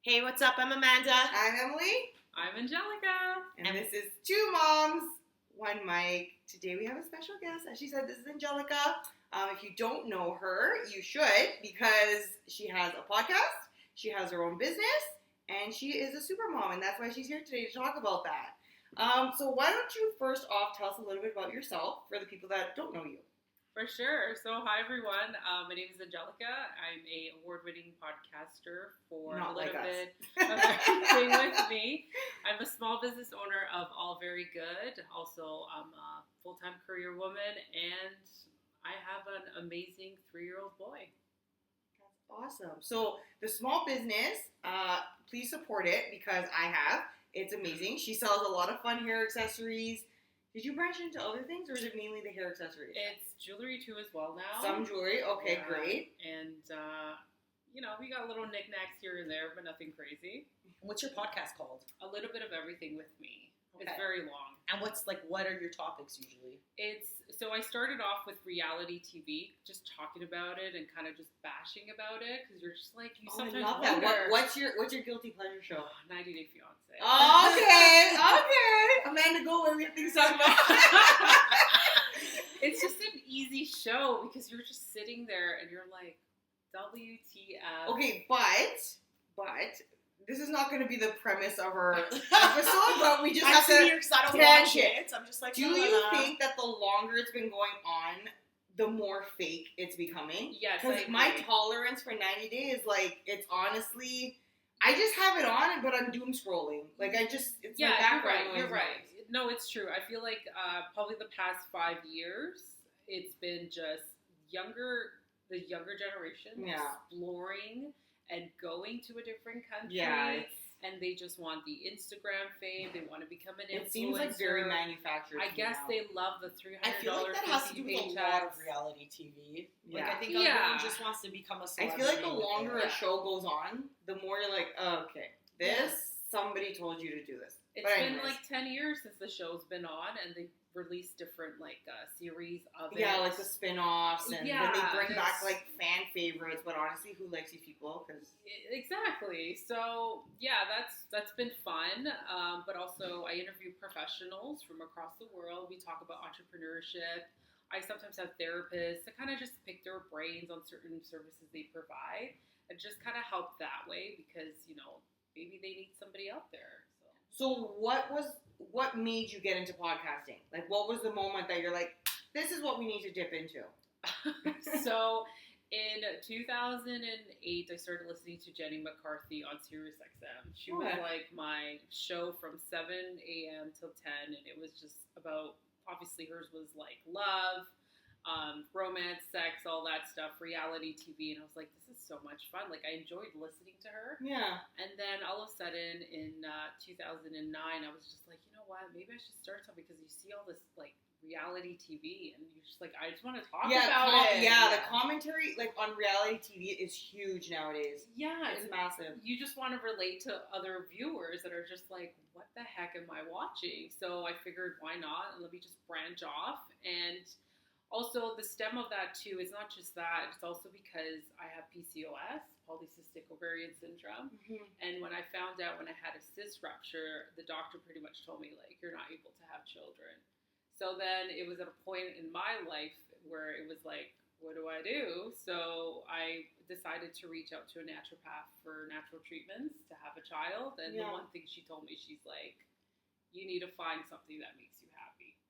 Hey, what's up? I'm Amanda. I'm Emily. I'm Angelica. And this is Two Moms, One Mic. Today we have a special guest. As she said, this is Angelica. If you don't know her, you should, because she has a podcast, she has her own business, and she is a super mom, and that's why she's here today to talk about that. So why don't you first off tell us a little bit about yourself for the people that don't know you. For sure. So, hi everyone. My name is Angelica. I'm a award-winning podcaster for Not a little like bit of everything with me. I'm a small business owner of All Very Good. Also, I'm a full-time career woman, and I have an amazing 3-year-old boy. That's awesome. So the small business, please support it because I have. It's amazing. She sells a lot of fun hair accessories. Did you branch into other things, or is it mainly the hair accessories? It's jewelry too as well now. Some jewelry. Okay, Yeah. great. And, we got little knickknacks here and there, but nothing crazy. What's your podcast called? A little bit of everything with me. Okay. It's very long. And what are your topics usually? So I started off with reality TV, just talking about it and kind of just bashing about it, because you're just like, you sometimes I love wonder. that. What's your guilty pleasure show? 90 Day Fiance. Okay. Amanda, go where we have things to talk about. It's just an easy show because you're just sitting there and you're like, WTF. Okay, but this is not going to be the premise of our episode, but we just have to because I don't watch tangent. it. I'm just like, Do you think that the longer it's been going on, the more fake it's becoming? Yes, Because I my agree. tolerance for 90 days, like, it's honestly, I just have it on, but I'm doom scrolling. Like, it's my background noise. You're right. No, it's true. I feel like probably the past 5 years, it's been just the younger generation exploring and going to a different country. Yeah, and they just want the Instagram fame. They want to become an influencer. it seems like very manufactured. I guess now. they love the $300 I feel like that has to do with a lot paychecks. of reality TV. Yeah. Like I think everyone just wants to become a I celebrity. feel like the with longer it. a show goes on, the more you're like, oh, okay, somebody told you to do this. It's But been anyways. like 10 years since the show's been on, and they've released different series of it. Yeah, like the spin-offs, and then they bring back it's- like fan favorites. But honestly, who likes these people? Because Exactly. So yeah, that's been fun. But also, I interview professionals from across the world. We talk about entrepreneurship. I sometimes have therapists to kind of just pick their brains on certain services they provide, and just kind of help that way because maybe they need somebody out there. So what made you get into podcasting? Like, what was the moment that you're like, this is what we need to dip into? So in 2008, I started listening to Jenny McCarthy on SiriusXM. She was like my show from 7 a.m. till 10, and it was just about, obviously hers was like love, romance, sex, all that stuff, reality TV, and I was like, this is so much fun. Like, I enjoyed listening to her. Yeah. And then all of a sudden in 2009, I was just like, you know what, maybe I should start something, because you see all this like reality TV and you're just like, I just want to talk about it. Yeah, the commentary like on reality TV is huge nowadays. Yeah, It's massive. You just want to relate to other viewers that are just like, what the heck am I watching? So I figured, why not? And let me just branch off. And also, the stem of that, too, is not just that. It's also because I have PCOS, polycystic ovarian syndrome. Mm-hmm. And when I found out when I had a cyst rupture, the doctor pretty much told me, like, you're not able to have children. So then it was at a point in my life where it was like, what do I do? So I decided to reach out to a naturopath for natural treatments to have a child. And the one thing she told me, she's like, you need to find something that makes you happy.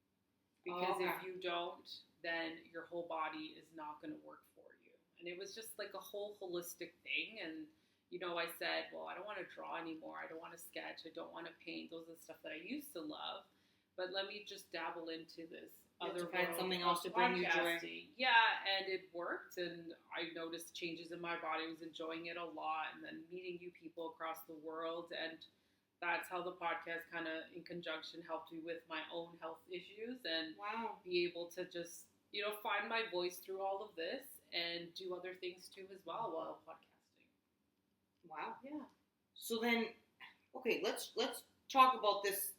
Because if you don't, then your whole body is not going to work for you. And it was just like a whole holistic thing. And, I said, well, I don't want to draw anymore. I don't want to sketch. I don't want to paint. Those are the stuff that I used to love. But let me just dabble into this other find world something of else to bring you joy. podcasting. Yeah, and it worked. And I noticed changes in my body. I was enjoying it a lot. And then meeting new people across the world. And that's how the podcast kind of in conjunction helped me with my own health issues and be able to just, find my voice through all of this and do other things too as well while podcasting. Wow. Yeah. So then, okay, let's talk about this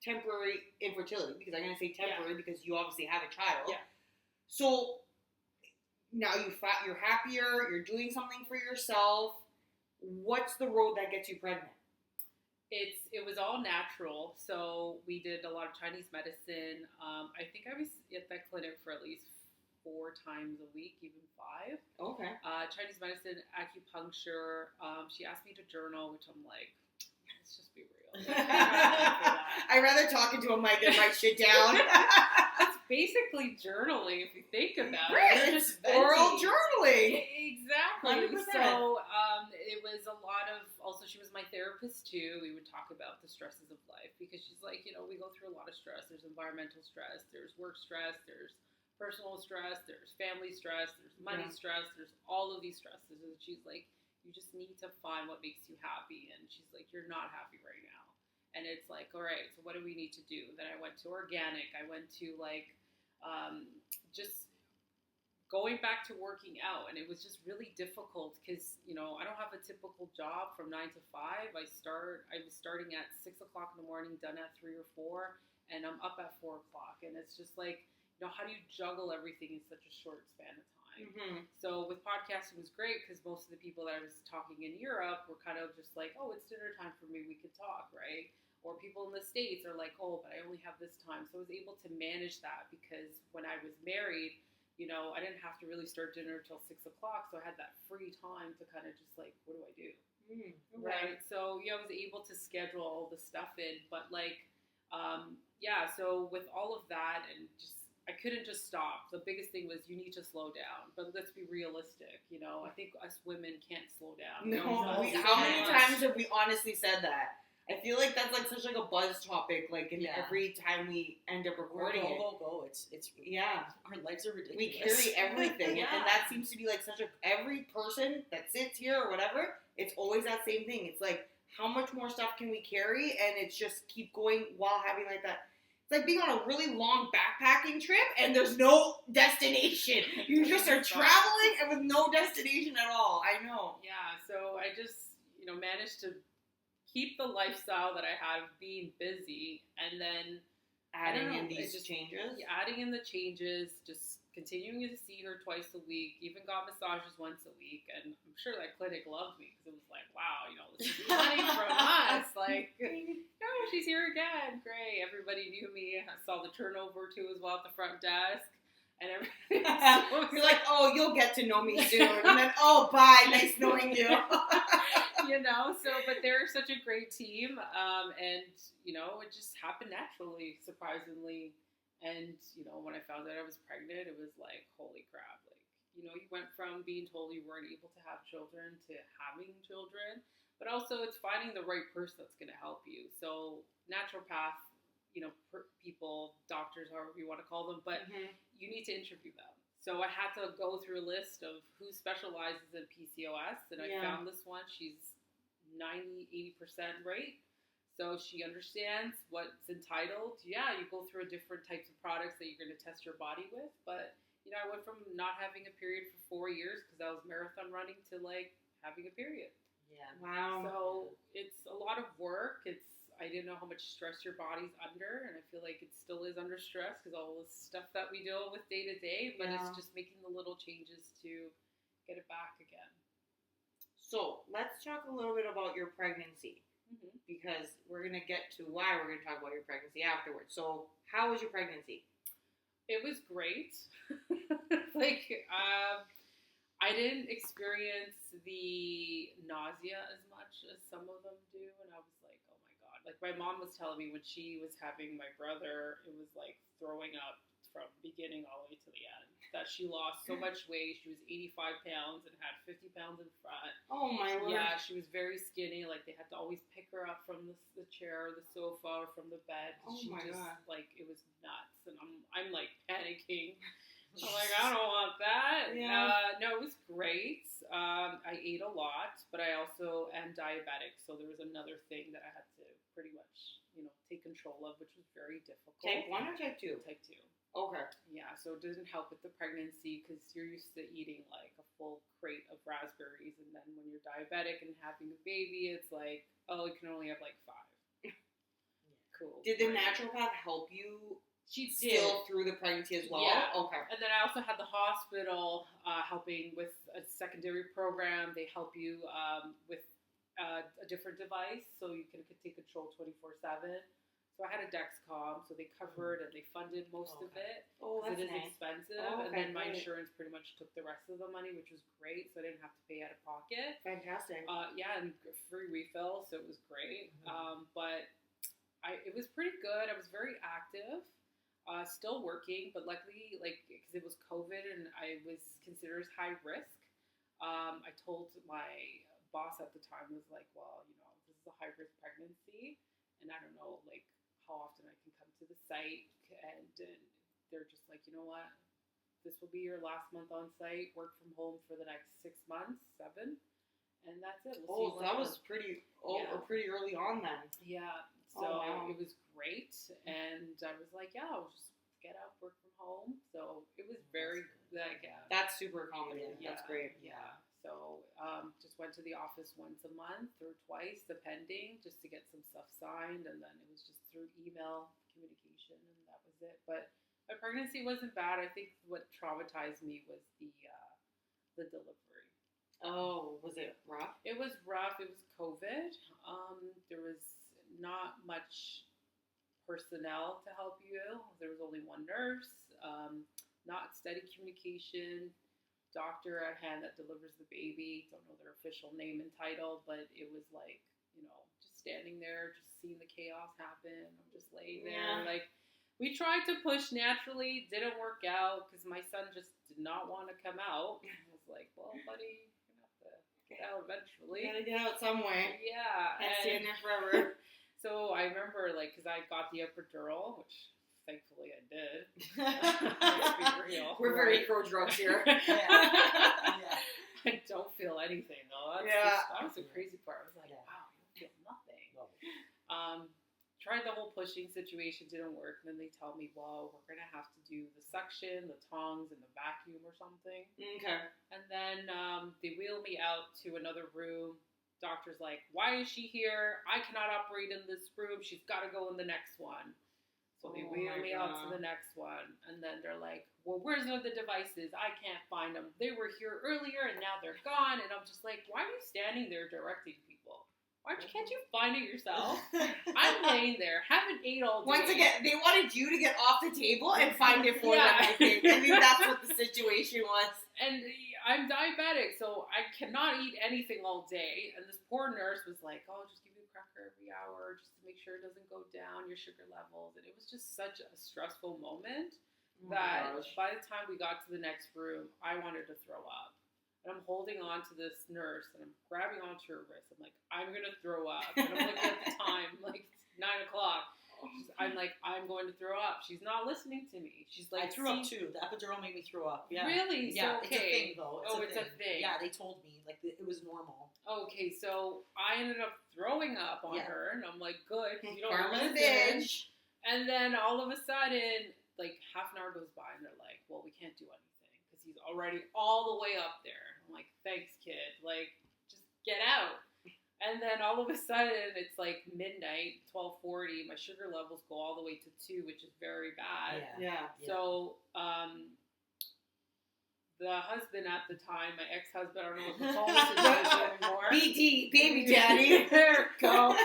temporary infertility, because I'm going to say temporary because you obviously have a child. Yeah. So now you're happier, you're doing something for yourself. what's the road that gets you pregnant? It was all natural. So we did a lot of Chinese medicine. I think I was at that clinic for at least 4 times a week, even 5. Okay. Chinese medicine, acupuncture. She asked me to journal, which I'm like, let's just be real. I'd rather talk into a mic than write shit down. It's basically journaling if you think about Right, it. it's oral journaling. Exactly. 100%. So it was a lot of, also she was my therapist too. We would talk about the stresses of life because she's like, we go through a lot of stress. There's environmental stress, there's work stress, there's personal stress, there's family stress, there's money stress, there's all of these stresses. And she's like, you just need to find what makes you happy. And she's like, you're not happy right now. And it's like, all right, so what do we need to do? Then I went to organic. I went to just going back to working out. And it was just really difficult because, I don't have a typical job from 9 to 5. I was starting at 6 o'clock in the morning, done at 3 or 4, and I'm up at 4 o'clock. And it's just like, how do you juggle everything in such a short span of time? Mm-hmm. So with podcasting was great because most of the people that I was talking in Europe were kind of just like, oh, it's dinner time for me, we could talk, right? Or people in the States are like, oh, but I only have this time. So I was able to manage that because when I was married, I didn't have to really start dinner till 6 o'clock. So I had that free time to kind of just like, what do I do? Okay. Right. So I was able to schedule all the stuff in, but so with all of that and just, I couldn't just stop. The biggest thing was you need to slow down. But let's be realistic. I think us women can't slow down. No, how many times have we honestly said that? I feel like that's like such like a buzz topic, like in every time we end up recording it. Go. It's our lives are ridiculous. We carry everything, and that seems to be like every person that sits here or whatever. It's always that same thing. It's like how much more stuff can we carry, and it's just keep going while having like that. It's like being on a really long backpacking trip, and there's no destination. You just are traveling and with no destination at all. I know. Yeah. So I just managed to keep the lifestyle that I had of being busy, and then adding in these changes. Yeah, adding in the changes, just continuing to see her twice a week, even got massages once a week, and I'm sure that clinic loved me because it was like, wow, this is money from us. Like, she's here again. Great. Everybody knew me. I saw the turnover too as well at the front desk. And everybody you're like, oh, you'll get to know me soon. And then, oh, bye. Nice knowing you. But they're such a great team. And, it just happened naturally, surprisingly. And, when I found out I was pregnant, it was like, holy crap. Like, you went from being told you weren't able to have children to having children. But also it's finding the right person that's going to help you. So naturopath, people, doctors, however you want to call them, but you need to interview them. So I had to go through a list of who specializes in PCOS, and I found this one. She's 80% right. So she understands what's entitled. Yeah, you go through different types of products that you're going to test your body with. But, I went from not having a period for 4 years because I was marathon running to having a period. Yeah. Wow. So it's a lot of work. I didn't know how much stress your body's under, and I feel like it still is under stress because all the stuff that we deal with day to day, but it's just making the little changes to get it back again. So let's talk a little bit about your pregnancy because we're going to get to why we're going to talk about your pregnancy afterwards. So how was your pregnancy? It was great. I didn't experience the nausea as much as some of them do, and I was like, oh my God. Like my mom was telling me when she was having my brother, it was like throwing up from beginning all the way to the end. That she lost so much weight. She was 85 pounds and had 50 pounds in front. Oh my Lord. Yeah, she was very skinny. Like they had to always pick her up from the chair or the sofa or from the bed. Oh my God. Like it was nuts, and I'm like panicking. I'm like, I don't want that. Yeah. No, it was great. I ate a lot, but I also am diabetic, so there was another thing that I had to pretty much, take control of, which was very difficult. Type 1 or type 2? Type 2. Okay. Yeah, so it doesn't help with the pregnancy because you're used to eating like a full crate of raspberries, and then when you're diabetic and having a baby, it's like, oh, you can only have like 5. Cool. Did the naturopath help you She did. Still through the pregnancy as well? Yeah. Okay. And then I also had the hospital helping with a secondary program. They help you with a different device so you can take control 24/7. So I had a Dexcom, so they covered and they funded most of it. Oh, that's It is nice. expensive. Oh, And okay, then my great. insurance pretty much took the rest of the money, which was great. So I didn't have to pay out of pocket. Fantastic. Yeah, and free refill, so it was great. But it was pretty good. I was very active, still working, but luckily, like, because it was COVID and I was considered as high risk, I told my boss at the time, was like, well, this is a high risk pregnancy, and I don't know, like, how often I can come to the site, and they're just like, you know what, this will be your last month on site, work from home for the next 6 months, 7, and that's it. We'll see So that was pretty early on then. Yeah, so wow. it was great, and I was like, yeah, I'll just get up, work from home. So it was very like that's super accommodating. Yeah, that's great. Yeah. So just went to the office once a month or twice, depending, just to get some stuff signed, and then it was just through email communication, and that was it. But my pregnancy wasn't bad. I think what traumatized me was the delivery. Oh, was it rough? It was rough. It was COVID. There was not much personnel to help you. There was only one nurse. Not steady communication. Doctor at hand that delivers the baby. Don't know their official name and title, but it was like, just standing there, just seeing the chaos happen. I'm just laying there. Like, we tried to push naturally, didn't work out because my son just did not want to come out. I was like, well, buddy, you're going to have to get out eventually. You gotta get out some way. Yeah. Can't stay in there forever. So I remember, like, because I got the epidural, which thankfully I did. Let's be real. We're very pro drugs here. I don't feel anything, though. That was the crazy part. I was like, wow, you feel nothing. Tried the whole pushing situation, didn't work. And then they tell me, well, we're going to have to do the suction, the tongs, and the vacuum or something. Okay. And then they wheel me out to another room. Doctor's like, why is she here? I cannot operate in this room. She's got to go in the next one. So they wheel me out to the next one. And then they're like, well, where's the devices? I can't find them. They were here earlier and now they're gone. And I'm just like, why are you standing there directing people? Can't you find it yourself? I'm laying there, haven't ate all day. Once again, they wanted you to get off the table and find it for them, I think. I think that's what the situation was. And I'm diabetic, so I cannot eat anything all day. And this poor nurse was like, oh, just give you a cracker every hour just to make sure it doesn't go down, your sugar levels. And it was just such a stressful moment that by the time we got to the next room, I wanted to throw up. And I'm holding on to this nurse, and I'm grabbing onto her wrist. I'm like, I'm going to throw up. And I'm looking at the time, like, 9 o'clock. I'm like, I'm going to throw up. She's not listening to me. She's like, I threw up too. The epidural made me throw up. Yeah. Really? Yeah, so, it's a thing, though. It's a thing. Yeah, they told me. Like, it was normal. Okay, so I ended up throwing up on her, and I'm like, good, because you don't Karma's listen. bitch. And then all of a sudden, like, half an hour goes by, and they're like, well, we can't do anything, because he's already all the way up there. I'm like, thanks, kid. Like, just get out. And then all of a sudden, it's like midnight, 12:40. My sugar levels go all the way to 2, which is very bad. Yeah. So, the husband at the time, my ex-husband, I don't know what to call this anymore. BD, baby daddy. There we go.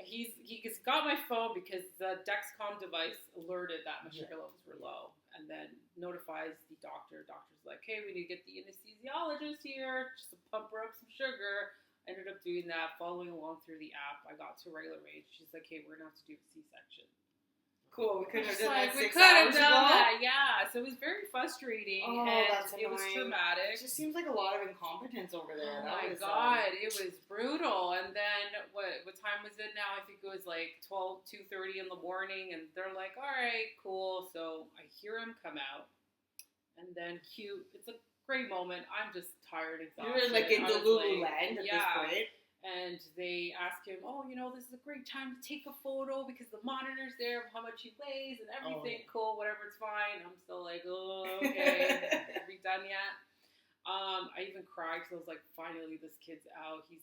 He's got my phone because the Dexcom device alerted that my sugar levels were low, and then notifies the doctor. Doctor's like, hey, we need to get the anesthesiologist here just to pump her up some sugar. I ended up doing that, following along through the app. I got to regular range. She's like, hey, we're going to have to do a C-section. Cool. We could have done that 6 hours ago. We could have done that, yeah. So it was very frustrating, and that's it was traumatic. It just seems like a lot of incompetence over there. Oh my God, it was brutal. And then what time was it now? I think it was like 2:30 in the morning, and they're like, all right, cool. So I hear him come out, and then it's a great moment. I'm just tired, exhausted. You're like in the Lululand at this point. And they ask him, oh, this is a great time to take a photo because the monitor's there of how much he weighs and everything. Cool, whatever, it's fine. I'm still like, oh, okay. Are we done yet? I even cried because I was like, finally, this kid's out. He's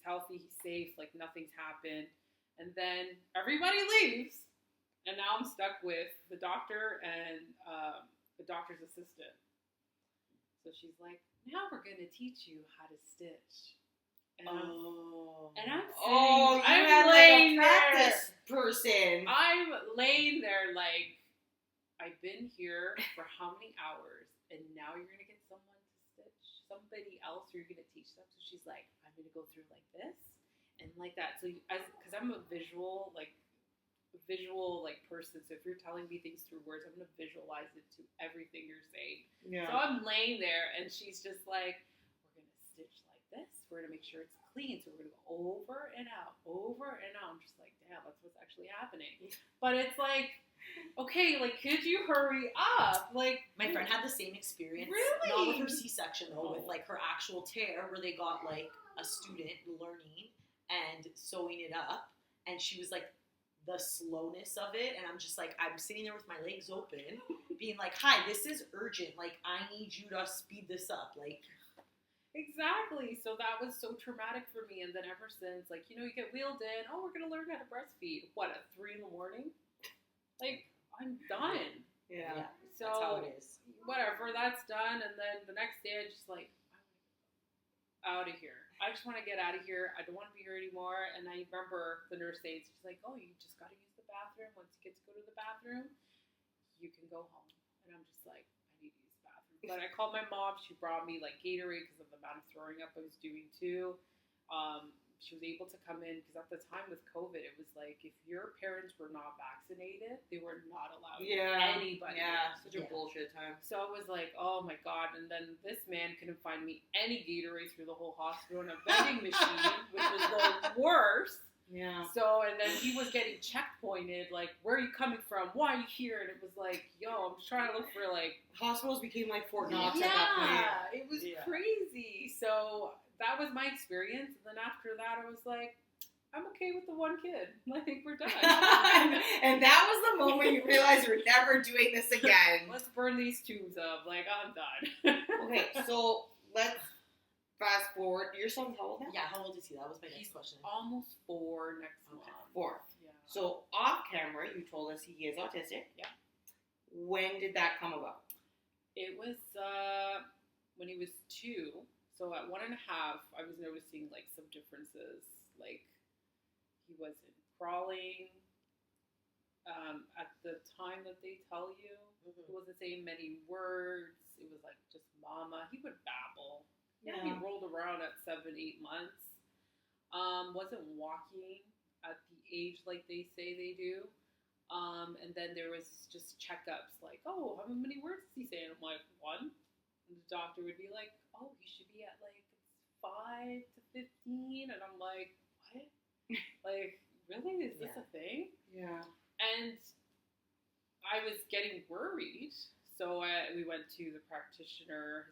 healthy. He's safe. Like, nothing's happened. And then everybody leaves. And now I'm stuck with the doctor and the doctor's assistant. So she's like, now we're going to teach you how to stitch. And I'm sitting, you had like a practice person. I'm laying there like, I've been here for how many hours, and now you're going to get someone to stitch somebody else, or you're going to teach them. So she's like, I'm going to go through like this and like that. So because I'm a visual person, so if you're telling me things through words, I'm going to visualize it to everything you're saying. Yeah. So I'm laying there, and she's just like, we're going to stitch like this. We're going to make sure it's clean. So we're going to go over and out, over and out. I'm just like, damn, that's what's actually happening. But it's like, okay, like, could you hurry up? Like, my friend had the same experience. Really? Not with her C-section, though, with, like, her actual tear, where they got, like, a student learning and sewing it up. And she was like, the slowness of it. And I'm just like, I'm sitting there with my legs open, being like, hi, this is urgent. Like, I need you to speed this up. Like, exactly. So that was so traumatic for me. And then ever since, like, you know, you get wheeled in, oh, we're going to learn how to breastfeed. What, at 3 a.m? Like, I'm done. Yeah. So, that's how it is. Whatever, that's done. And then the next day, I just like, out of here. I just want to get out of here. I don't want to be here anymore. And I remember the nurse saying, she's like, oh, you just got to use the bathroom. Once you get to go to the bathroom, you can go home. And I'm just like, I need to use the bathroom. But I called my mom. She brought me like Gatorade because of the amount of throwing up I was doing too. She was able to come in because at the time with COVID, it was like if your parents were not vaccinated, they were not allowed anybody. Yeah, such a bullshit time. So I was like, oh my God. And then this man couldn't find me any Gatorade through the whole hospital and a vending machine, which was going worse. Yeah. So, and then he was getting checkpointed, like, where are you coming from? Why are you here? And it was like, yo, I'm just trying to look for, like... Hospitals became like Fort Knox at that point. Yeah, it was crazy. So, that was my experience. And then after that, I was like, I'm okay with the one kid. I think we're done. And that was the moment you realized you're never doing this again. Let's burn these tubes up. Like, I'm done. Okay, so let's fast forward. Your son's how old now? Yeah, how old is he? That was my next question. Almost 4 next month. 4. Yeah. So off camera, you told us he is autistic. Yeah. When did that come about? It was when he was 2. So at 1.5, I was noticing like some differences. Like he wasn't crawling. At the time that they tell you, he wasn't saying many words. It was like just mama. He would babble. Yeah, he rolled around at 7, 8 months. Wasn't walking at the age like they say they do. And then there was just checkups like, oh, how many words is he saying? I'm like, 1. And the doctor would be like, oh, he should be at like 5 to 15. And I'm like, what? Like, really? Is this a thing? Yeah. And I was getting worried. So we went to his practitioner,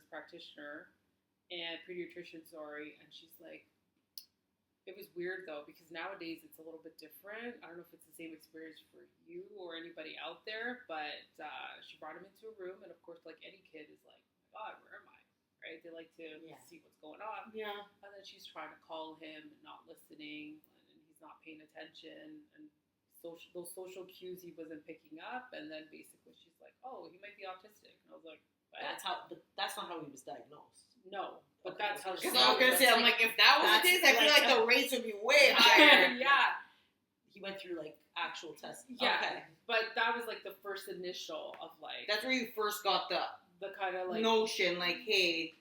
and pediatrician, and she's like, it was weird though, because nowadays it's a little bit different. I don't know if it's the same experience for you or anybody out there, but she brought him into a room, and of course, like any kid is like, oh my God, where am I? Right? They like to see what's going on. Yeah. And then she's trying to call him, not listening, and he's not paying attention, and those social cues he wasn't picking up, and then basically she's like, oh, he might be autistic. And I was like, what? But that's not how he was diagnosed. No, but Okay, that's how Because I was going to say, I'm like, if that was the case, I feel like the rates would be way Yeah, higher. yeah. He went through like actual tests. Yeah, Okay. but that was like the first initial of like That's where you first got the kind of like notion, like, hey,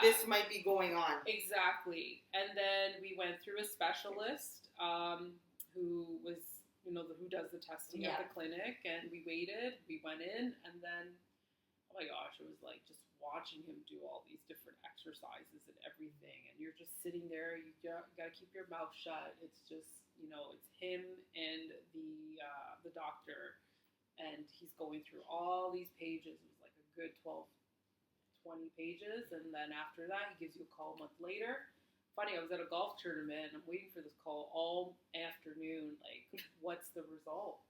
this might be going on. Exactly. And then we went through a specialist who was, who does the testing at the clinic, and we waited, we went in, and then, oh my gosh, it was like just watching him do all these different exercises and everything, and you're just sitting there, you gotta keep your mouth shut. It's just, it's him and the doctor, and he's going through all these pages. It was like a good 12, 20 pages, and then after that, he gives you a call a month later. Funny, I was at a golf tournament, and I'm waiting for this call all afternoon, like, what's the result?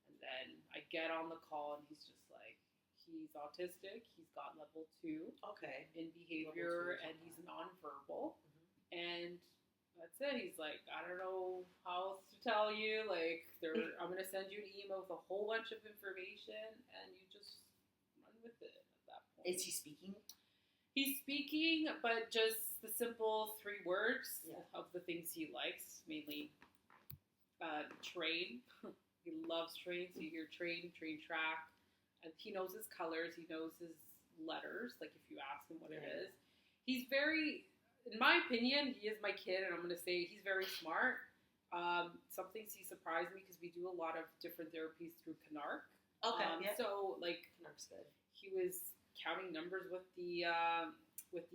And then I get on the call, and he's just like, he's autistic, he's got level 2 Okay. in behavior, and he's nonverbal, and that's it. He's like, I don't know how else to tell you. Like, I'm gonna send you an email with a whole bunch of information, and you just run with it at that point. Is he speaking? He's speaking, but just the simple 3 words Yeah. of the things he likes, mainly train. He loves train, so you hear train track. And he knows his colors, he knows his letters, like if you ask him what it is. He's very, in my opinion, he is my kid, and I'm going to say he's very smart. Some things he surprised me because we do a lot of different therapies through Canark. Okay, yeah. So, like, Canark's good. he was counting numbers with the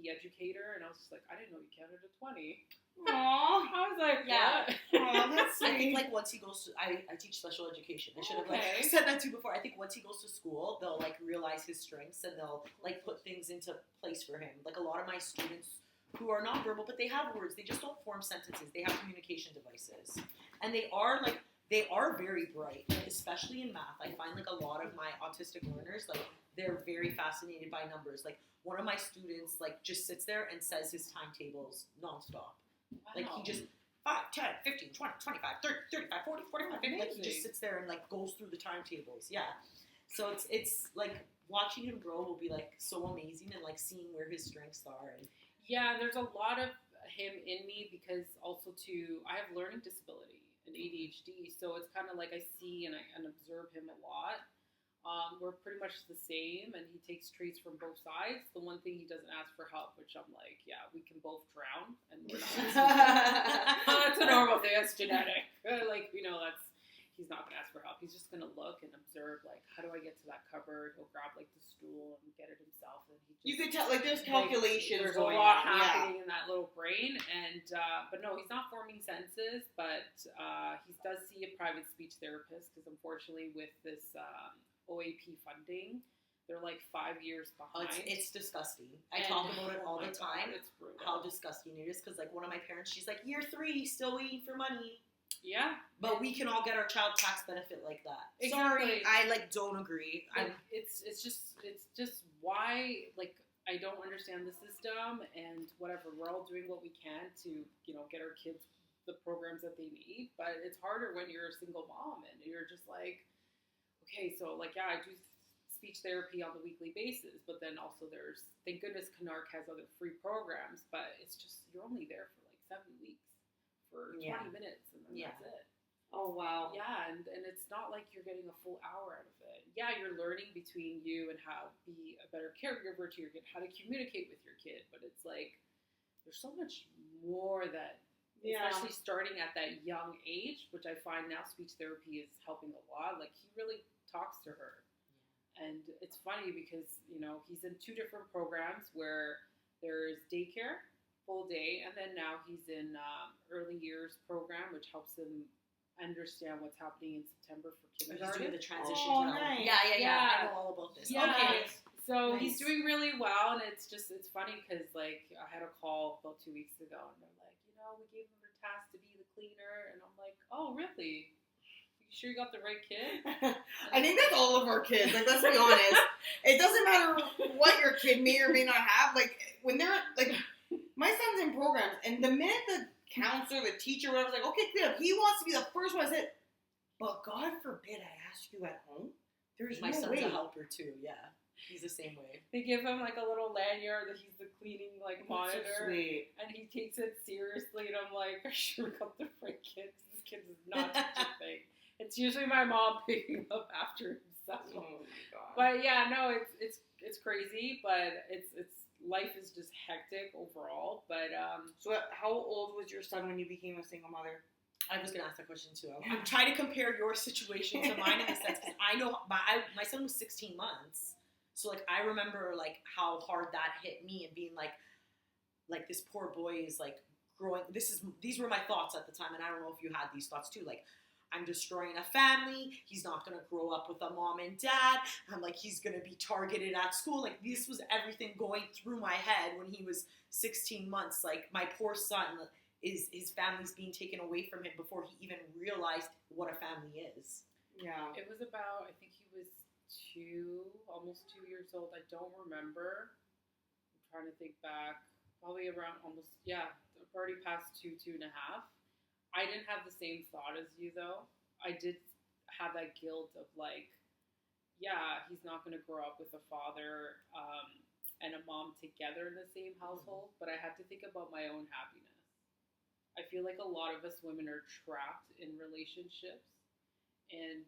educator, and I was just like, I didn't know you counted to 20. Aww. I was like, Yeah. what? Oh, that's I think sweet. like once he goes to, I teach special education. I should have Okay. like said that to you before. I think once he goes to school, they'll like realize his strengths and they'll like put things into place for him. Like a lot of my students who are not verbal, but they have words. They just don't form sentences. They have communication devices, and they are very bright, like, especially in math. I find like a lot of my autistic learners, like they're very fascinated by numbers. Like one of my students like just sits there and says his timetables nonstop. Like he just 5, 10, 15, 20, 25, 30, 35, 40, 45, 50. Like he just sits there and like goes through the timetables. Yeah. So it's like watching him grow will be like so amazing, and like seeing where his strengths are. And Yeah, there's a lot of him in me because also too, I have learning disability and ADHD, so it's kind of like I see and observe him a lot. We're pretty much the same, and he takes traits from both sides. The one thing he doesn't ask for help, which I'm like, yeah, we can both drown, and we're not. That's a normal thing. That's genetic. Like, he's not gonna ask for help. He's just gonna look and observe. Like, how do I get to that cupboard? He'll grab like the stool and get it himself. And he just, You could tell, like, there's calculations there's going a lot on. happening in that little brain, and but no, he's not forming sentences. But he does see a private speech therapist because unfortunately, with this OAP funding, they're like 5 years behind. it's disgusting. I talk about it all the time. It's brutal. How disgusting it is, because like one of my parents, she's like year 3, still waiting for money. Yeah, But we can all get our child tax benefit like that. Exactly. Sorry, I like don't agree. like, it's just why, like, I don't understand the system, and whatever, we're all doing what we can to get our kids the programs that they need, but it's harder when you're a single mom and you're just like, okay, so like, yeah, I do speech therapy on the weekly basis, but then also there's, thank goodness Canark has other free programs, but it's just, you're only there for like 7 weeks for 20 minutes, and then that's it. Oh, wow. Yeah, and it's not like you're getting a full hour out of it. Yeah, you're learning between you and how to be a better caregiver to your kid, how to communicate with your kid, but it's like, there's so much more that, especially starting at that young age, which I find now speech therapy is helping a lot. Like, he really talks to her. And it's funny because, he's in 2 different programs where there's daycare, full day, and then now he's in early years program, which helps him understand what's happening in September for He's kindergarten. doing the transition. Oh, nice. Yeah. I know all about this. Yeah. Okay. So Nice. he's doing really well, and it's funny because, like, I had a call about 2 weeks ago, and they're like, we gave him the task to be the cleaner, and I'm like, oh, really? You sure you got the right kid? I think that's all of our kids. Like, let's be honest. It doesn't matter what your kid may or may not have. Like, when they're, like, my son's in programs, and the minute the counselor, the teacher, whatever's like, okay, clean up, he wants to be the first one. I said, but God forbid I ask you at home. There's My no son's way. a helper too. Yeah, he's the same way. They give him like a little lanyard that he's the cleaning monitor, So sweet. and he takes it seriously. And I'm like, I sure got the right kid. This kid is not such a thing. It's usually my mom picking up after himself. Oh my God. But yeah, no, it's crazy, but it's life is just hectic overall. But So how old was your son when you became a single mother? I was gonna ask that question too. I'm trying to compare your situation to mine in the sense because I know my son was 16 months, so like I remember like how hard that hit me and being like this poor boy is like growing. These were my thoughts at the time, and I don't know if you had these thoughts too. Like, I'm destroying a family. He's not going to grow up with a mom and dad. I'm like, he's going to be targeted at school. Like, this was everything going through my head when he was 16 months. Like, my poor son, his family's being taken away from him before he even realized what a family is. Yeah. it was about, I think he was almost 2 years old. I don't remember. I'm trying to think back. probably around almost, yeah, already past two and a half. I didn't have the same thought as you though. I did have that guilt of like, yeah, he's not going to grow up with a father and a mom together in the same household, but I had to think about my own happiness. I feel like a lot of us women are trapped in relationships, and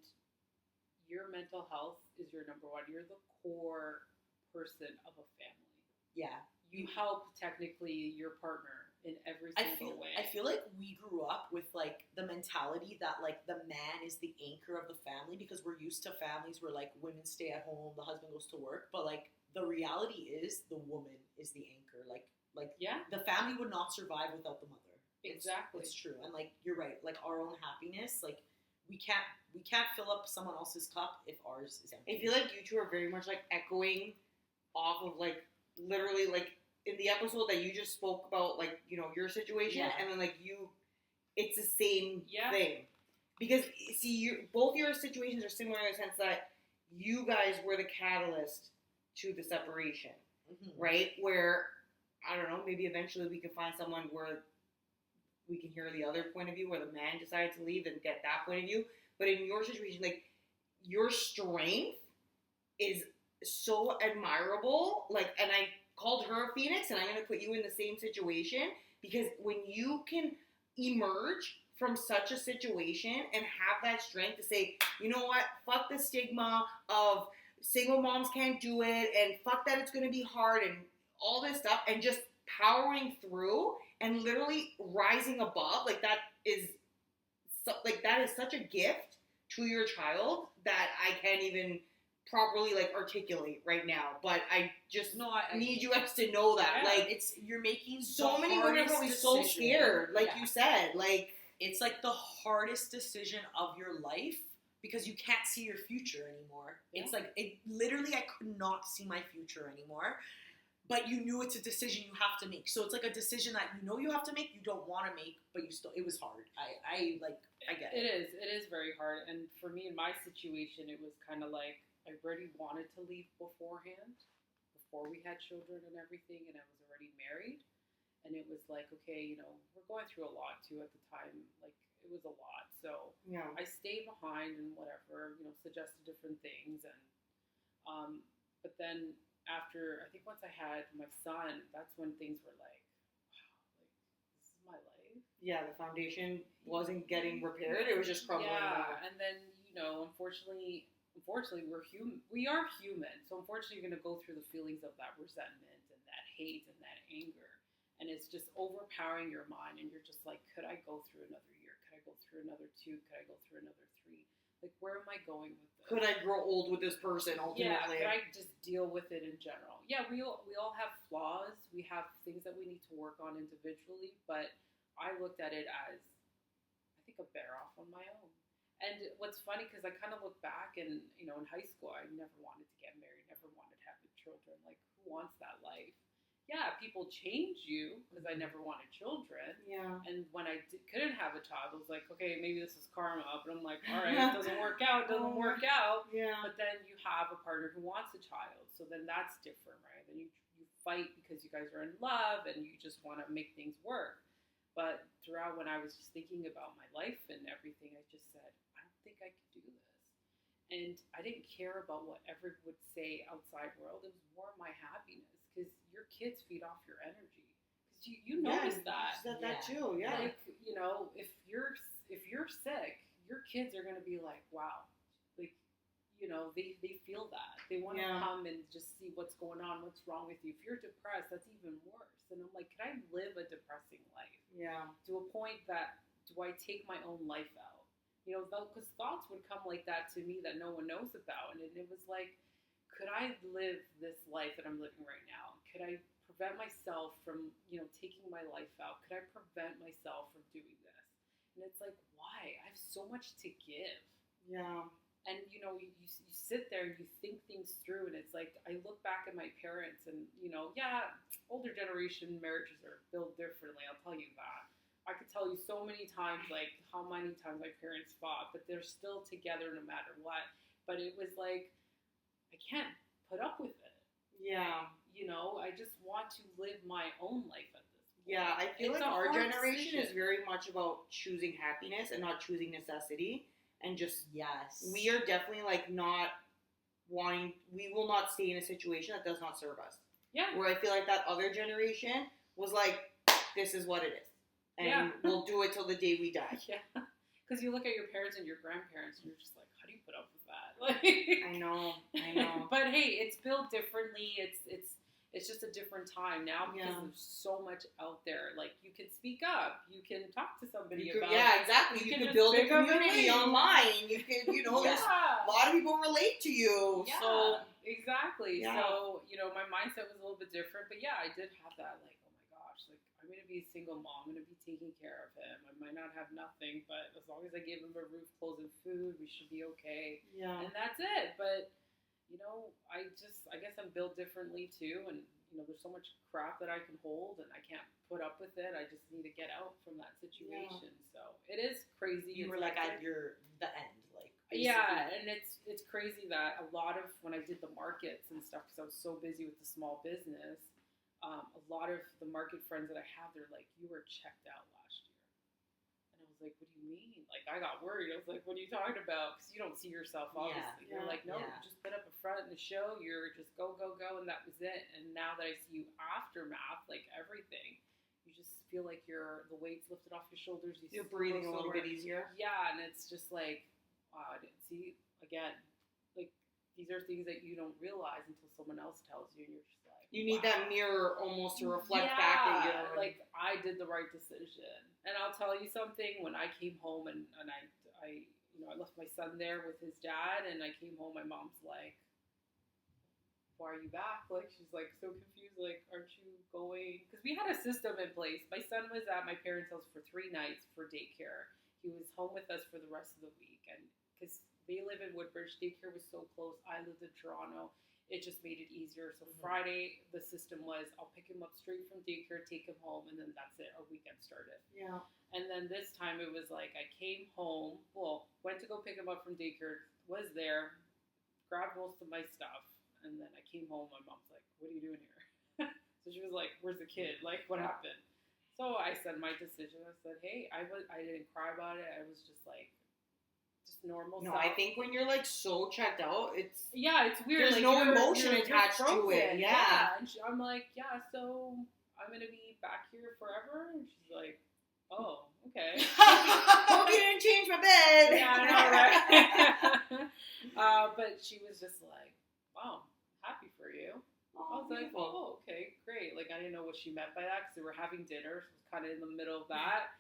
your mental health is your number one. You're the core person of a family. Yeah. You help technically your partner in every single way. I feel like we grew up with like the mentality that like the man is the anchor of the family because we're used to families where like women stay at home, the husband goes to work, but like the reality is the woman is the anchor. Like yeah, the family would not survive without the mother. Exactly. It's true. And like you're right, like our own happiness, like we can't fill up someone else's cup if ours is empty. I feel like you two are very much like echoing off of like literally like in the episode that you just spoke about, like, you know, your situation, and then like it's the same thing. Because see, both your situations are similar in the sense that you guys were the catalyst to the separation, right? Where I don't know, maybe eventually we can find someone where we can hear the other point of view, where the man decided to leave and get that point of view. But in your situation, like your strength is so admirable. Like, and I called her a phoenix, and I'm going to put you in the same situation, because when you can emerge from such a situation and have that strength to say, you know what, fuck the stigma of single moms can't do it, and fuck that it's going to be hard and all this stuff, and just powering through and literally rising above, like that is such a gift to your child that I can't even properly like articulate right now, but I just need you guys to know that you're making so many women are probably so scared, like you said, like it's like the hardest decision of your life because you can't see your future anymore. It's like literally I could not see my future anymore, but you knew it's a decision you have to make. So it's like a decision that you know you have to make, you don't want to make, but you still, it was hard. I get it. It is very hard, and for me in my situation, it was kind of like I already wanted to leave beforehand, before we had children and everything, and I was already married. And it was like, okay, you know, we're going through a lot too at the time. Like, it was a lot. So I stayed behind and whatever, you know, suggested different things. And, but then after, I think once I had my son, that's when things were like, wow, like, this is my life. Yeah, the foundation wasn't getting repaired. It was just crumbling. Yeah, and then, you know, unfortunately, we're human. We are human. So unfortunately, you're going to go through the feelings of that resentment and that hate and that anger. And it's just overpowering your mind. And you're just like, could I go through another year? Could I go through another 2? Could I go through another 3? Like, where am I going with this? Could I grow old with this person ultimately? Yeah, could I just deal with it in general? Yeah, we all have flaws. We have things that we need to work on individually. But I looked at it as, I think, a bear off on my own. And what's funny, because I kind of look back and, you know, in high school, I never wanted to get married, never wanted to have children. Like, who wants that life? Yeah, people change you, because I never wanted children. Yeah. And when I couldn't have a child, I was like, okay, maybe this is karma. But I'm like, all right, it doesn't work out, Yeah. But then you have a partner who wants a child. So then that's different, right? Then you fight because you guys are in love and you just want to make things work. But throughout when I was just thinking about my life and everything, I just said, I don't think I could do this. And I didn't care about what everyone would say outside world. It was more my happiness, because your kids feed off your energy. Because you notice that. You said that too, yeah. Like, you know, if you're sick, your kids are going to be like, wow. Like, you know, they feel that. They want to come and just see what's going on, what's wrong with you. If you're depressed, that's even worse. And I'm like, can I live a depressing life? Yeah. To a point that, do I take my own life out? You know, because thoughts would come like that to me that no one knows about. And it was like, could I live this life that I'm living right now? Could I prevent myself from, you know, taking my life out? Could I prevent myself from doing this? And it's like, why? I have so much to give. Yeah. And, you know, you sit there and you think things through, and it's like, I look back at my parents and, you know, older generation marriages are built differently, I'll tell you that. I could tell you so many times, like, how many times my parents fought, but they're still together no matter what. But it was like, I can't put up with it. Yeah. I just want to live my own life at this point. Yeah, I feel It's like a our hard generation is decision. very much about choosing happiness and not choosing necessity. And just, Yes. we are definitely like not wanting, we will not stay in a situation that does not serve us. Yeah. Where I feel like that other generation was like, this is what it is. And we'll do it till the day we die. Yeah. Because you look at your parents and your grandparents and you're just like, how do you put up with that? Like, I know. But hey, it's built differently. It's just a different time now because there's so much out there. Like, you can speak up. You can talk to somebody about Yeah, exactly. You can build a community online. You can, there's a lot of people relate to you. Yeah, so exactly. Yeah. So, my mindset was a little bit different. But yeah, I did have that, like, oh my gosh, like, I'm going to be a single mom. I'm going to be taking care of him. I might not have nothing, but as long as I give him a roof, clothes, and food, we should be okay. Yeah. And that's it. But, I guess I'm built differently too. And, there's so much crap that I can hold and I can't put up with it. I just need to get out from that situation. Yeah. So it is crazy. You were like at the end, like. Basically. Yeah, and it's crazy that a lot of, when I did the markets and stuff, because I was so busy with the small business, a lot of the market friends that I have, they're like, you were checked out last year. And I was like, what do you mean? Like, I got worried. I was like, what are you talking about? Because you don't see yourself, obviously. You're like, no, you just put up a front in the show. You're just go, and that was it. And now that I see you aftermath, like everything, you just feel like the weight's lifted off your shoulders. You're breathing a little bit easier. Yeah, and it's just like, wow, I didn't see, again, like, these are things that you don't realize until someone else tells you, and you're just like, you need that mirror almost to reflect back at you. Like, I did the right decision. And I'll tell you something, when I came home and I left my son there with his dad, and I came home, my mom's like, why are you back? Like, she's like so confused, like, aren't you going? Because we had a system in place. My son was at my parents' house for 3 nights for daycare. He was home with us for the rest of the week. And because they live in Woodbridge, daycare was so close. I lived in Toronto. It just made it easier. So Friday, the system was, I'll pick him up straight from daycare, take him home, and then that's it. Our weekend started. Yeah. And then this time it was like, I came home, went to go pick him up from daycare, was there, grabbed most of my stuff, and then I came home. My mom's like, what are you doing here? So she was like, where's the kid? Like, what happened? So I said my decision. I said, hey, I didn't cry about it. I was just like, normal No, stuff. I think when you're like so checked out, it's weird. There's like, no emotion attached to it. Yeah. And I'm like, yeah, so I'm gonna be back here forever. And she's like, oh, okay. Hope you didn't change my bed. Yeah, I know, right? But she was just like, wow, happy for you. I was like, oh, okay, great. Like, I didn't know what she meant by that because they were having dinner. So it was kind of in the middle of that.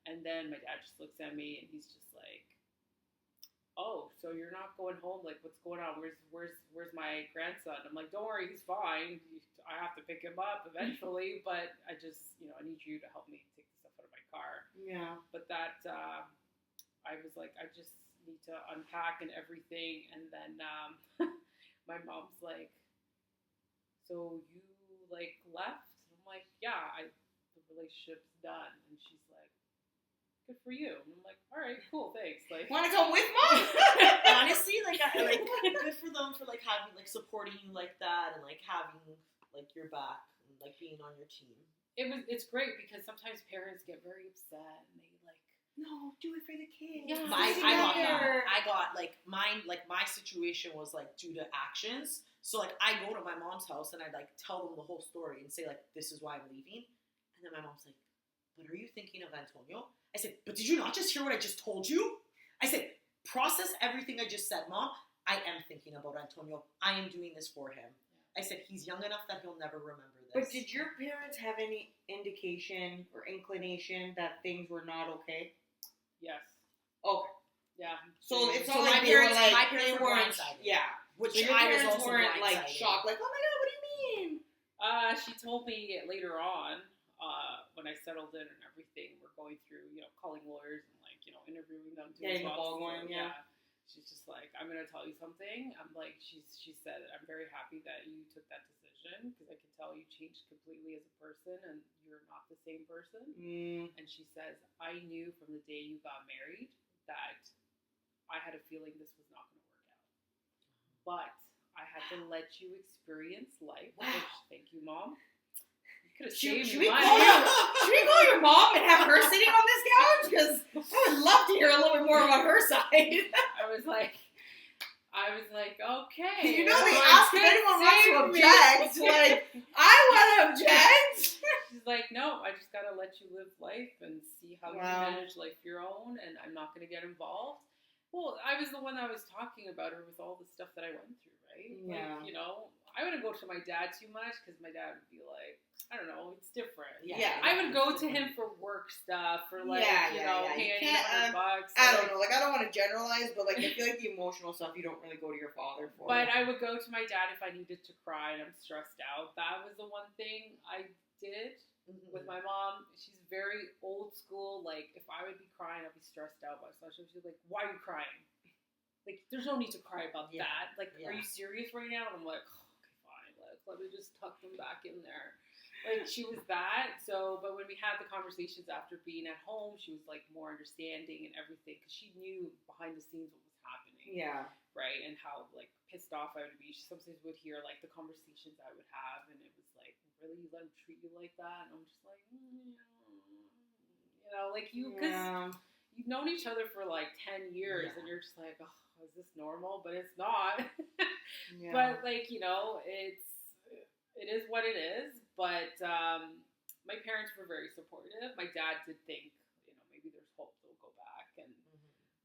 And then my dad just looks at me and he's just like, oh, so you're not going home? Like, what's going on? Where's my grandson? I'm like, don't worry, he's fine. I have to pick him up eventually, but I just, I need you to help me take the stuff out of my car. Yeah. But that, I was like, I just need to unpack and everything. And then my mom's like, so you, like, left? I'm like, yeah, the relationship's done. And she's like, good for you. And I'm like, all right, cool, thanks. Like, want to come with mom? Honestly, like good for them for like having like supporting you like that and like having like your back and like being on your team. It's great because sometimes parents get very upset and they like, no, do it for the kids. Yeah, I got like mine, like my situation was like due to actions. So like I go to my mom's house and I like tell them the whole story and say like, this is why I'm leaving. And then my mom's like, but are you thinking of Antonio? I said, but did you not just hear what I just told you? I said, process everything I just said, Mom. I am thinking about Antonio. I am doing this for him. I said, he's young enough that he'll never remember this. But did your parents have any indication or inclination that things were not okay? Yes. Okay. Yeah. So it's not my like parents, they were like, my parents were blindsided. Yeah. Which so your I was parents also weren't like blindsided. shocked, like, oh my God, what do you mean? She told me later on, when I settled in and everything, we're going through, calling lawyers and like, interviewing them. Getting the ball going, yeah. She's just like, I'm going to tell you something. I'm like, she said, I'm very happy that you took that decision because I can tell you changed completely as a person and you're not the same person. And she says, I knew from the day you got married that I had a feeling this was not going to work out. But I had to let you experience life. Which, thank you, Mom. You could have saved Should me we money. should we call your mom and have her sitting on this couch? Because I would love to hear a little bit more about her side. I was like, okay. You know, they Like, ask if anyone wants to save me. object. Like, I want to object. She's like, no, I just gotta let you live life and see how you manage life your own, and I'm not gonna get involved. Well, I was the one that was talking about her with all the stuff that I went through, right? Yeah. Like, I wouldn't go to my dad too much because my dad would be like, I don't know, it's different. Yeah. I would go to him for work stuff or like, hey, I need $100. I don't know. Like, I don't want to generalize, but like, I feel like the emotional stuff you don't really go to your father for. But I would go to my dad if I needed to cry and I'm stressed out. That was the one thing I did. With my mom, she's very old school. Like, if I would be crying, I'd be stressed out by stuff. She'd be like, why are you crying? Like, there's no need to cry about that. Like, are you serious right now? And I'm like, okay, fine. Let me just tuck them back in there. Like, she was that. So, but when we had the conversations after being at home, she was, like, more understanding and everything. Because she knew behind the scenes what was happening. Yeah. Right? And how, like, pissed off I would be. She sometimes would hear, like, the conversations I would have. And it was like, really, you let him treat you like that? And I'm just like, like because you've known each other for like 10 years and you're just like, oh, is this normal? But it's not. But like, it is what it is. But my parents were very supportive. My dad did think, maybe there's hope they'll go back. And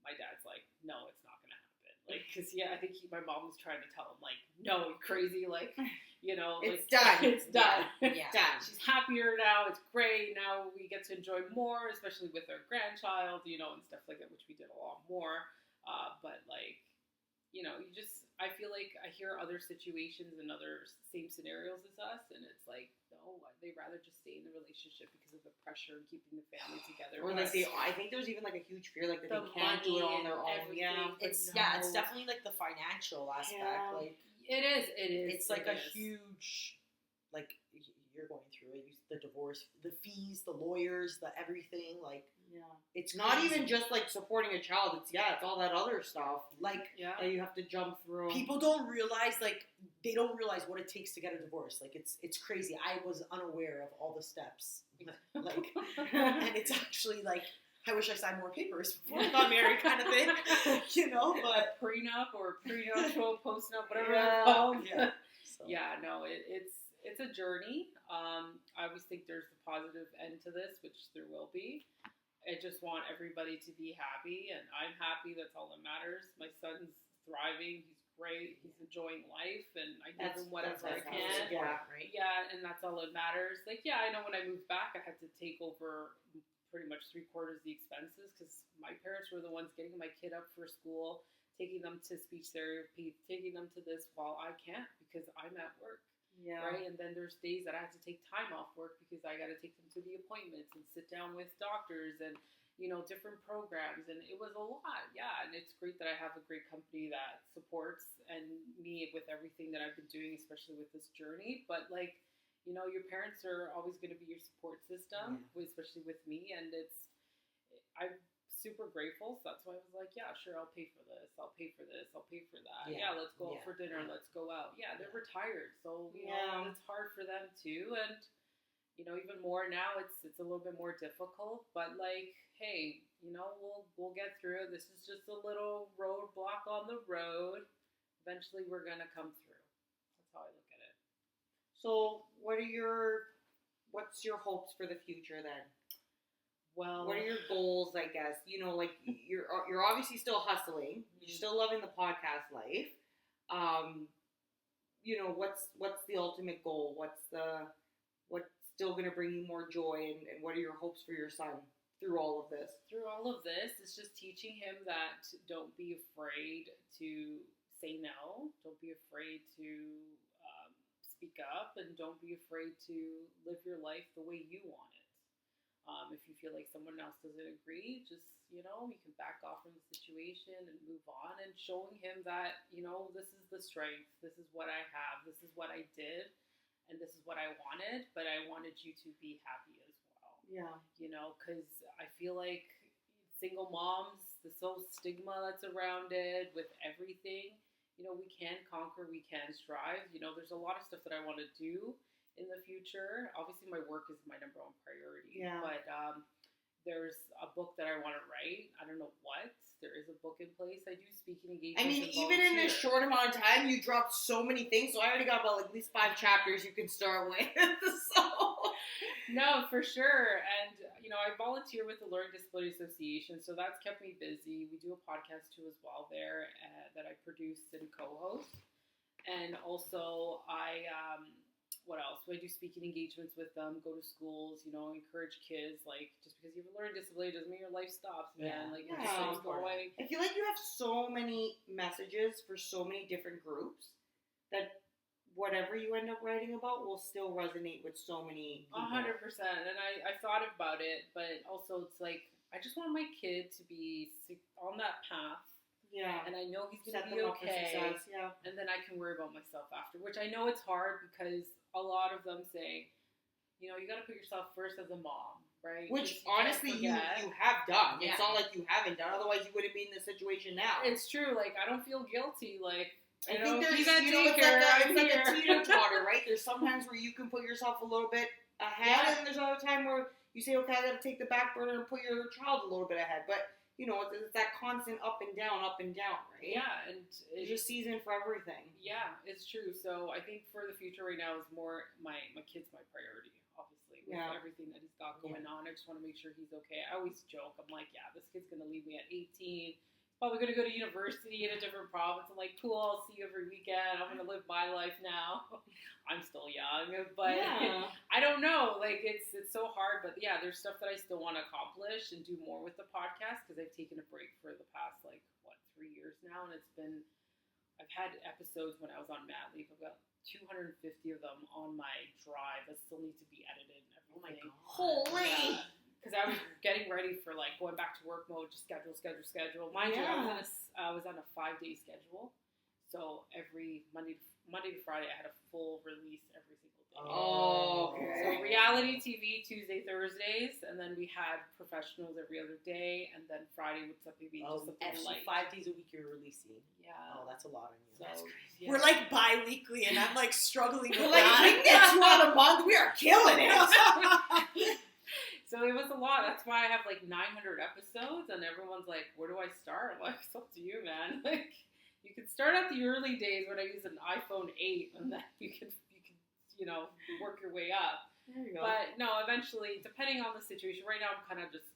my dad's like, no, it's not going to happen. Like, because I think my mom was trying to tell him, like, no, you're crazy. Like, it's done. It's done. Yeah. Done. She's happier now. It's great. Now we get to enjoy more, especially with our grandchild, and stuff like that, which we did a lot more. But like, I feel like I hear other situations and other same scenarios as us, and it's like, no, they'd rather just stay in the relationship because of the pressure and keeping the family together. Or like I think there's even like a huge fear like that they can't do it on their own. Yeah, it's definitely like the financial aspect. Yeah. Like it is. It's like a huge, like you're going through it. The divorce, the fees, the lawyers, the everything. Like it's not even just like supporting a child. It's all that other stuff. Like that you have to jump through. People don't realize they don't realize what it takes to get a divorce. Like it's crazy. I was unaware of all the steps. Like and it's actually like I wish I signed more papers before I got married, kind of thing. But prenup or prenuptial, postnup, whatever it's called. Yeah. So. Yeah. No, it's a journey. I always think there's a positive end to this, which there will be. I just want everybody to be happy, and I'm happy. That's all that matters. My son's thriving. He's great. He's enjoying life, and I give him whatever I can. Right? Yeah, and that's all that matters. Like, I know when I moved back, I had to take over pretty much 3/4 the expenses because my parents were the ones getting my kid up for school, taking them to speech therapy, taking them to this while I can't because I'm at work. Yeah. Right. And then there's days that I have to take time off work because I got to take them to the appointments and sit down with doctors and, different programs. And it was a lot. Yeah. And it's great that I have a great company that supports and me with everything that I've been doing, especially with this journey. But like, your parents are always going to be your support system, especially with me. And I'm super grateful. So that's why I was like, yeah, sure, I'll pay for this. I'll pay for this. I'll pay for that. Yeah, let's go out for dinner. Let's go out. Yeah, they're retired. So, it's hard for them too. And, even more now, it's a little bit more difficult. But like, hey, we'll get through it. This is just a little roadblock on the road. Eventually we're going to come through. That's how I look at it. So what's your hopes for the future then? Well, what are your goals, I guess? Like you're obviously still hustling. You're still loving the podcast life. What's the ultimate goal? What's still going to bring you more joy? And what are your hopes for your son through all of this? Through all of this, it's just teaching him that don't be afraid to say no. Don't be afraid to speak up, and don't be afraid to live your life the way you want it. If you feel like someone else doesn't agree, just, you can back off from the situation and move on, and showing him that, this is the strength, this is what I have, this is what I did, and this is what I wanted, but I wanted you to be happy as well. Yeah. Because I feel like single moms, this whole stigma that's around it with everything, we can conquer, we can strive. There's a lot of stuff that I want to do in the future. Obviously, my work is my number one priority. Yeah. But there's a book that I want to write. I don't know what. There is a book in place. I do speaking engagements. I mean, even in a short amount of time, you dropped so many things. So I already got about at least 5 chapters you can start with. So no, for sure. And I volunteer with the Learning Disability Association, so that's kept me busy. We do a podcast too as well there that I produce and co-host. And also what else? So I do speaking engagements with them, go to schools, encourage kids. Like, just because you have a learning disability doesn't mean your life stops, man. Like, you're just going. I feel like you have so many messages for so many different groups that whatever you end up writing about will still resonate with so many people. 100%. And I thought about it, but also it's like, I just want my kid to be on that path. Yeah. And I know he's going to be okay. Yeah. And then I can worry about myself after, which I know it's hard because a lot of them say, you got to put yourself first as a mom, right? Which honestly you have done. Yeah. It's not like you haven't done. Otherwise you wouldn't be in this situation now. It's true. Like, I don't feel guilty. Like, I think there's, it's like a teeter-totter, right? There's sometimes where you can put yourself a little bit ahead, and there's other time where you say, okay, I got to take the back burner and put your child a little bit ahead. But, it's that constant up and down, right? Yeah, and there's a season for everything. Yeah, it's true. So I think for the future right now is more my kid's my priority, obviously, with everything that he's got going on. I just want to make sure he's okay. I always joke. I'm like, yeah, this kid's going to leave me at 18. Probably going to go to university in a different province. I'm like, cool, I'll see you every weekend. I'm going to live my life now. I'm still young, but I don't know. Like, it's so hard. But yeah, there's stuff that I still want to accomplish and do more with the podcast because I've taken a break for the past, 3 years now. And I've had episodes when I was on mat leave. I've got 250 of them on my drive that still need to be edited and everything. Oh my God. Holy! Yeah. Because I was getting ready for going back to work mode, just schedule. Mind you, I was on a 5-day schedule, so every Monday to Friday I had a full release every single day. Oh, okay. So reality TV Tuesday, Thursdays, and then we had professionals every other day, and then Friday would be just something light. 5 days a week you're releasing. Yeah. Oh, that's a lot on you. So, that's crazy. Yeah. We're bi-weekly, and I'm struggling with that. We get 2 out a month. We are killing it. So it was a lot. That's why I have 900 episodes, and everyone's like, "Where do I start?" I'm like, "It's up to you, man. You could start at the early days when I used an iPhone 8, and then you can work your way up." There you go. But no, eventually, depending on the situation. Right now, I'm kind of just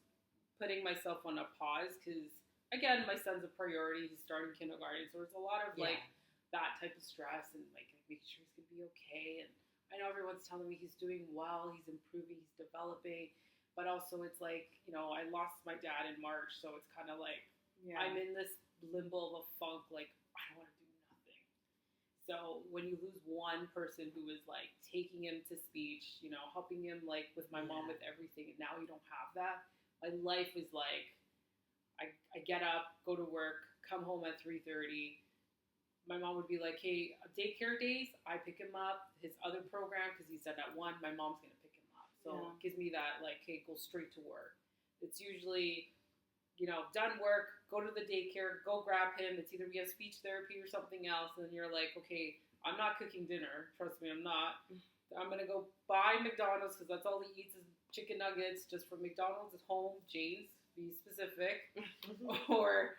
putting myself on a pause because, again, my son's a priority. He's starting kindergarten, so it's a lot of that type of stress and making sure he's gonna be okay. And I know everyone's telling me he's doing well, he's improving, he's developing. But also it's I lost my dad in March, so it's kind of I'm in this limbo of a funk, I don't want to do nothing. So when you lose one person who is taking him to speech, helping him with my mom with everything, and now you don't have that, my life is I get up, go to work, come home at 3:30. My mom would be like, hey, daycare days, I pick him up. His other program, because he said at 1, my mom's going to pick him up. So it gives me that, hey, go straight to work. It's usually, done work, go to the daycare, go grab him. It's either we have speech therapy or something else. And then you're like, okay, I'm not cooking dinner. Trust me, I'm not. I'm going to go buy McDonald's because that's all he eats is chicken nuggets just from McDonald's at home. James, be specific. Or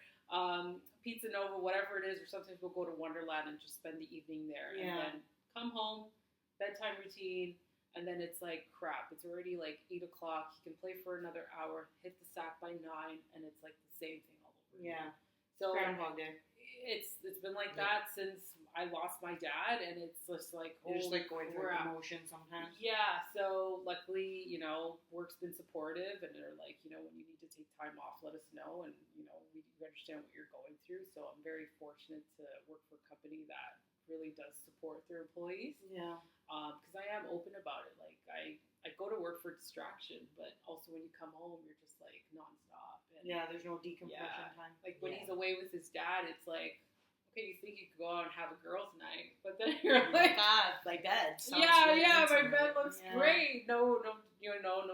Pizza Nova, whatever it is. Or sometimes we'll go to Wonderland and just spend the evening there. And then come home, bedtime routine. And then it's crap. It's already 8 o'clock. He can play for another hour, hit the sack by 9, and it's the same thing all over again. So Groundhog Day. It's been that since I lost my dad, and it's just you're just going through the motion sometimes. Yeah. So luckily, work's been supportive, and they're when you need to take time off, let us know, and we understand what you're going through. So I'm very fortunate to work for a company that really does support their employees. Yeah. Because I am open about it. I go to work for distraction, but also when you come home, you're just nonstop. And there's no decompression time. When he's away with his dad, it's okay, you think you could go out and have a girls' night, but then you're God, my bed. My bed looks great. No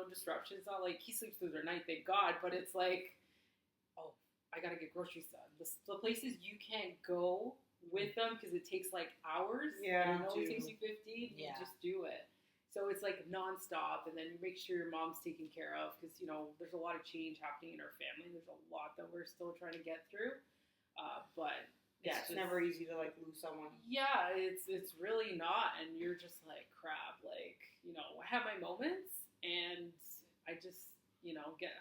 disruptions. It's not he sleeps through their night, thank God. But it's oh, I gotta get groceries done. The places you can't go with them because it takes like hours. Yeah, and it only too. takes you 15. Yeah. You just do it. So it's like nonstop, and then you make sure your mom's taken care of because there's a lot of change happening in our family. There's a lot that we're still trying to get through, but Yeah, it's never easy to like lose someone. Yeah, it's really not, and you're just like crap. Like I have my moments, and I just get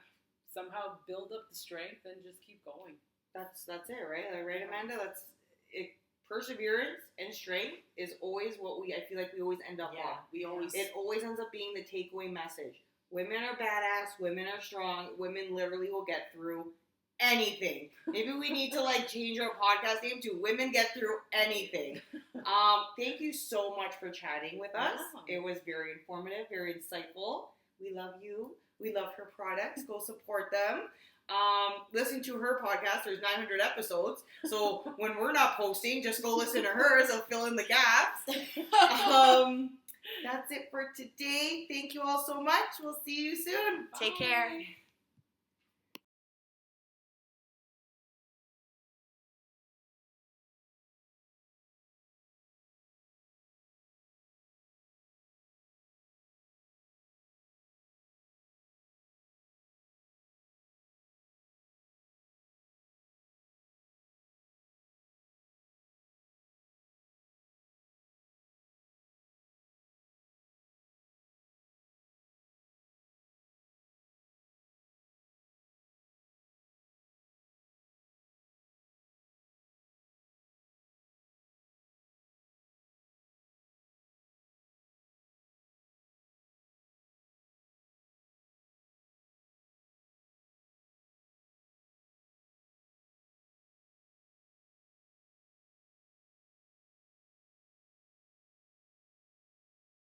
somehow build up the strength and just keep going. That's it, right? Right, Amanda? That's it. Perseverance and strength is always what I feel like we always end up on. It always ends up being the takeaway message. Women are badass. Women are strong. Women literally will get through anything. Maybe we need to like change our podcast name to Women Get Through Anything. Thank you so much for chatting with us. Yeah. It was very informative, very insightful. We love you. We love her products. Go support them. Listen to her podcast. There's 900 episodes. So when we're not posting, just go listen to hers. I'll fill in the gaps. That's it for today. Thank you all so much. We'll see you soon. Take care. Bye.